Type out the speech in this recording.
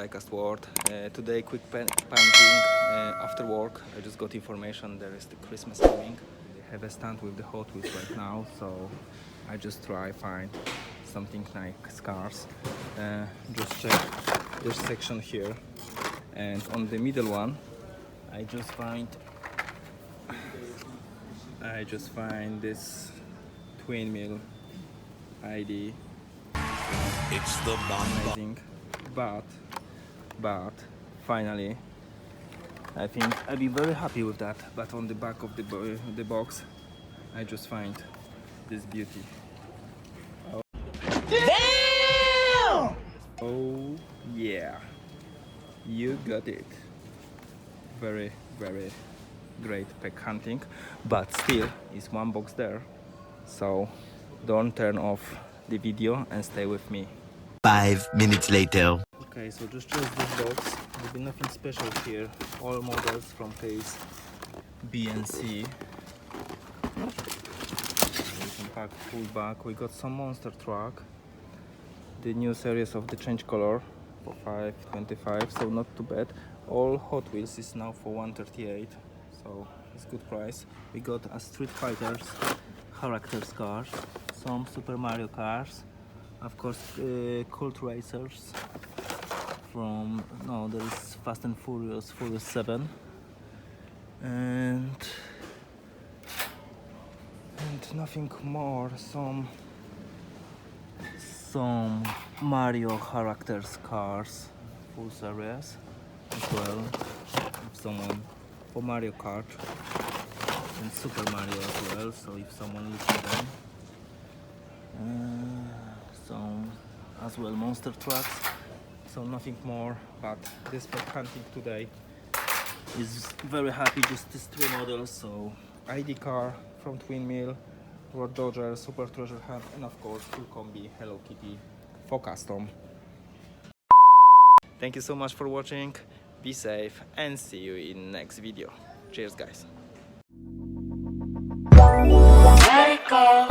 Diecast World. Today quick painting after work. I just got information there is the Christmas coming. They have a stand with the Hot Wheels right now, so I just try find something like cars. Just check this section here, and on the middle one I just find this twin mill ID. It's the Amazing, but finally I think I'll be very happy with that. But on the back of the box I just find this beauty. Damn! Oh yeah, you got it. Very great pack hunting, but still is one box there, so don't turn off the video and stay with me. 5 minutes later. Okay, so just choose this box. There'll be nothing special here. All models from case B and C. We can pack full bag. We got some monster truck. The new series of the change color for $5.25, so not too bad. All Hot Wheels is now for $138, so it's good price. We got a Street Fighters characters cars, some Super Mario cars, of course Cult Racers from, no, there is Fast and Furious 7, and nothing more. Some Mario characters cars, full series as well. If someone for Mario Kart and Super Mario as well, so if someone looks at them. Some as well monster trucks, so nothing more. But this pack hunting today is very happy, just these three models. So ID car from Twin Mill, Road Dodger, Super Treasure Hunt, and of course full combi Hello Kitty for custom. Thank you so much for watching. Be safe and see you in next video. Cheers guys. Let it go.